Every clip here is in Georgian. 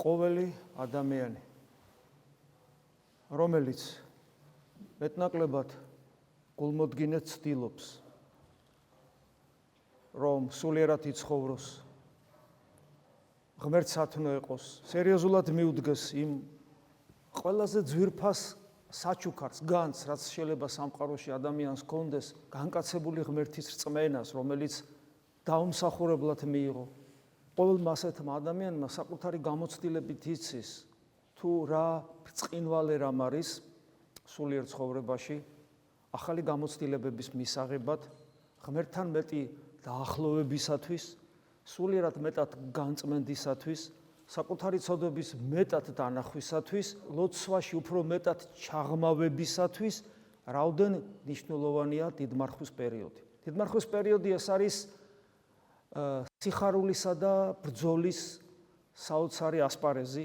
ყოველი ადამიანი, რომელიც მეტნაკლებად გულმოდგინედ ცდილობს, რომ სულიერად იცხოვროს, ღმერთსათნო იყოს, სერიოზულად მიუდგეს იმ ყველაზე ძვირფას საჩუქარს, განს, რაც შეიძლება სამყაროში ადამიანს ჰქონდეს, განკაცებული ღმერთის რწმენას, რომელიც დაუმსახურებლად მიიღო. ყოველმა ასეთმა ადამიანმა საკუთარი გამოცდილებით იცის, თუ რა ბრწყინვალე რამ არის სულიერ ცხოვრებაში, ახალი გამოცდილებების მისაღებად, ღმერთთან მეტი დაახლოვებისათვის, სულიერად მეტად განწმენდისათვის, საკუთარი ცოდვების მეტად დანახვისათვის, ლოცვაში უფრო მეტად ჩაღმავებისათვის, რაოდენ მნიშვნელოვანია დიდმარხვის პერიოდი. დიდმარხვის პერიოდი ეს არის სიხარულისა და ბრძოლის საოცარი ასპარეზი,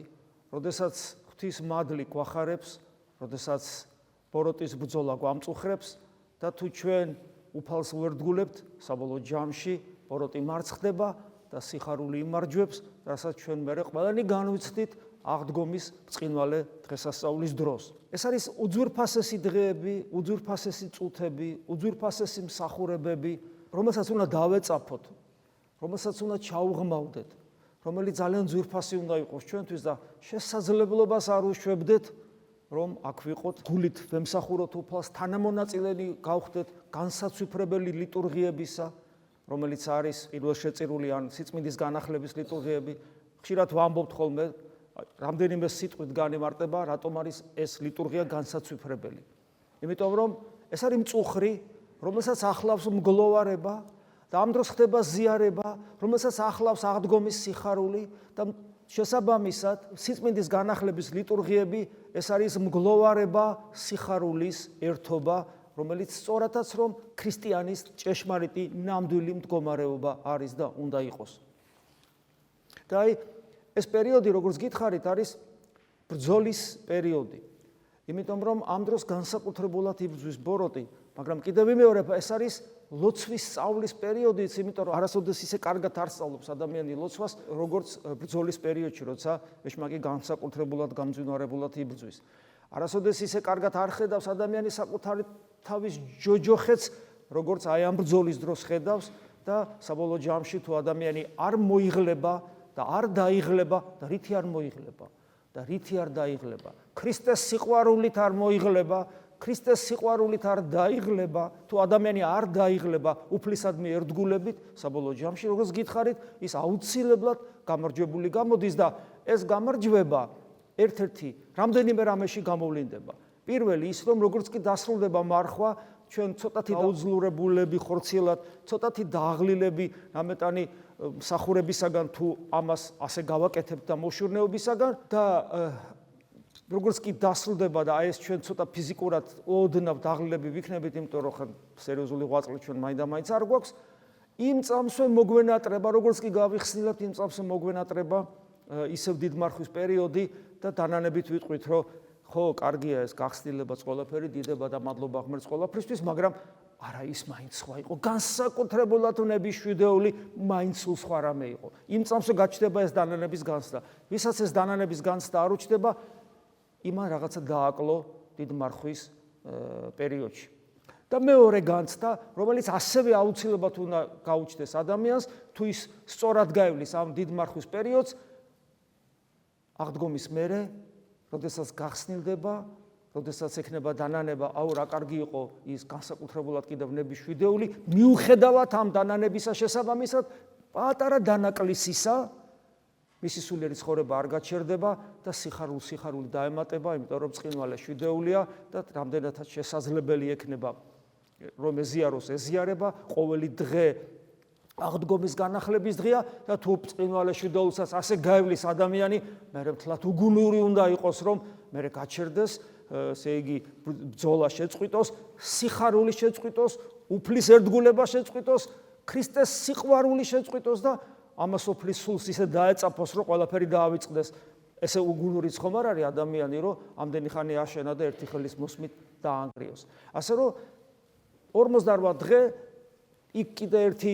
როდესაც ღვთის მადლი გვახარებს, როდესაც ბოროტის ბრძოლა გვამწუხრებს და თუ ჩვენ უფალს ვერ დგულებთ, საბოლოო ჯამში ბოროტი მარცხდება და სიხარული იმარჯვებს, რასაც ჩვენ მერე ყველანი განვიცდით აღდგომის ბრწყინვალე დღესასწაულის დროს. ეს არის უძვირფასესი დღეები, უძვირფასესი წუთები, უძვირფასესი მსახურებები, რომელსაც უნდა დავეწაფოთ, რომელსაც უნდა ჩაუღმავდეთ, რომელიც ძალიან ძვირფასი უნდა იყოს ჩვენთვის და შესაძლებლობას არ უშვებდეთ, რომ აქ ვიყოთ, გულით ვემსახუროთ უფალს, თანამონაწილენი გავხდეთ განსაცვიფრებელი ლიტურგიებისა, რომელიც არის პირველშეწირული ან სიწმინდის განახლების ლიტურგიები. ხშირად ვამბობთ ხოლმე, რამდენიმე სიტყვით განემარტება, რატომ არის ეს ლიტურგია განსაცვიფრებელი. იმიტომ რომ ეს არის მწუხრი, რომელსაც ახლავს მგლოვარება და ამ დროს ხდება ზიარება, რომელსაც ახლავს აღდგომის სიხარული და შესაბამისად სიწმინდის განახლების ლიტურგიები ეს არის მგლოვარება, სიხარულის ერთობა, რომელიც სწორადაც რომ ქრისტიანის ჭეშმარიტი ნამდვილი მდგომარეობა არის და უნდა იყოს. და აი ეს პერიოდი, როგორც გითხარით, არის ბრძოლის პერიოდი. იმიტომ რომ ამ დროს განსაკუთრებულად იბრძვის ბოროტი, მაგრამ კიდევ ვიმეორებ, ეს არის ლოცვის სწავლის პერიოდიც, იმიტომ რომ არასოდეს ისე კარგად არ სწავლობს ადამიანი ლოცვას, როგორც ბრძოლის პერიოდში, როცა ეშმაკი განსაკუთრებულად გამძვინვარებულად იბრძვის. არასოდეს ისე კარგად არ ხედავს ადამიანი საკუთარი თავის ჯოჯოხეთს, როგორც აი ამ ბრძოლის დროს ხედავს და საბოლოო ჯამში თუ ადამიანი არ მოიღლება და არ დაიღლება და რითი არ მოიღლება და რითი არ დაიღლება, ქრისტეს სიყვარულით არ მოიღლება, ქრისტეს სიყვარულით არ დაიღლება, თუ ადამიანი არ დაიღლება უფლისადმი ერთგულებით, საბოლოო ჯამში, როგორც გითხარით, ის აუცილებლად გამარჯვებული გამოდის და ეს გამარჯვება ერთ-ერთი რამდენიმე რამეში გამოვლინდება. პირველი ის, რომ როგორც კი დასრულდება მარხვა, ჩვენ ცოტათი დაუძლურებულები ხორციელად, ცოტათი დააღლილები რამეტანი მსახურებისაგან თუ ამას ასე გავაკეთებთ და მოშურნეობისაგან და როგორც კი დასრულდება და აი ეს ჩვენ ცოტა ფიზიკურად ოდნავ დააღლილები ვიქნებით, იმიტომ რომ ხან სერიოზული ღვაწლი ჩვენ მაინდა-მაინც არ გვაქვს, იმ წამსვე მოგვენატრება, როგორც კი გავიხსნილებთ, იმ წამსვე მოგვენატრება ისევ დიდმარხვის პერიოდი და დანანებით ვიტყვით, რომ ხო, კარგია ეს გახსნილებაც ყველაფერი, დიდება და მადლობა ღმერთს ყველაფრისთვის, მაგრამ არა ის მაინც სხვა იყო, განსაკუთრებულად ნებისშვიდეული მაინც სულ სხვა რამე იყო. იმ წამსვე გაჩნდება ეს დანანების განცდა. ვისაც ეს დანანების განცდა არ უჩნდება, იმან რაღაცა დააკლო დიდმარხვის პერიოდში. და მეორე განცდა, რომელიც ასევე აუცილებლად უნდა გაუჩნდეს ადამიანს, თუ ის სწორად გაივლის ამ დიდმარხვის პერიოდს, აღდგომის მერე, როდესაც გახსნილდება, როდესაც ექნება დანანება, აუ რა კარგი იყო ის განსაკუთრებულად კიდევ ნებისშვიდეული, მიუხედავად ამ დანანებისა შესაბამისად, პატარა დანაკლისისა, მისი სულიერი ცხოვრება არ გაჩერდება და სიხარული დაემატება, იმიტომ რომ ბრწყინვალე შვიდეულია და რამდენადაც შესაძლებელი ექნება რომ ეზიაროს ეზიარება, ყოველი დღე აღდგომის განახლების დღეა და თუ ბრწყინვალე შვიდეულსაც ასე გაივლის ადამიანი, მერე მთლად უგუნური უნდა იყოს, რომ მერე გაჩერდეს, ესე იგი ბრძოლა შეწყვიტოს, სიხარული შეწყვიტოს, უფლის ერთგულება შეწყვიტოს, ქრისტეს სიყვარული შეწყვიტოს და ამას უფლის სულს ისე დაეწაფოს, რომ ყველაფერი დაავიწყდეს. ესე უგუნურიც ხომ არ არის ადამიანი, რომ ამდენი ხანი აშენა და ერთი ხელის მოსმით დაანგრიოს. ასე რომ 48 დღე იქ კიდე ერთი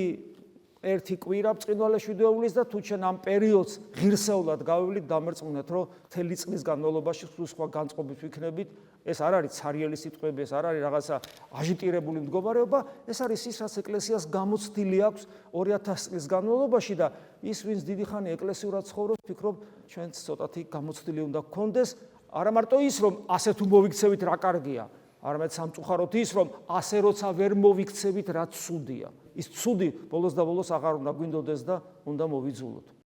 ერთი კვირა ბრწყინვალე შვიდეულის და თუ ჩვენ ამ პერიოდს ღირსეულად გავივლით, დამერწმუნეთ, რომ მთელი წლის განმავლობაში სხვა განწყობით ვიქნებით, ეს არ არის ცარიელი სიტყვები, ეს არ არის რაღაცა აჟიტირებული მდგომარეობა, ეს არის ის, რაც ეკლესიას გამოცდილი აქვს 2000 წლის განმავლობაში და ის, ვინც დიდი ხანი ეკლესიურად ცხოვრობს, ფიქრობ, ჩვენც ცოტათი გამოცდილი უნდა გქონდეს, არა მარტო ის, რომ ასე თუ მოვიქცევით რა კარგია, არამედ სამწუხაროდ ის, რომ ასე როცა ვერ მოვიქცევით, რა ცუდია. ის ცუდი ბოლოს და ბოლოს აღარ უნდა გვინდოდეს და უნდა მოვიძულოთ.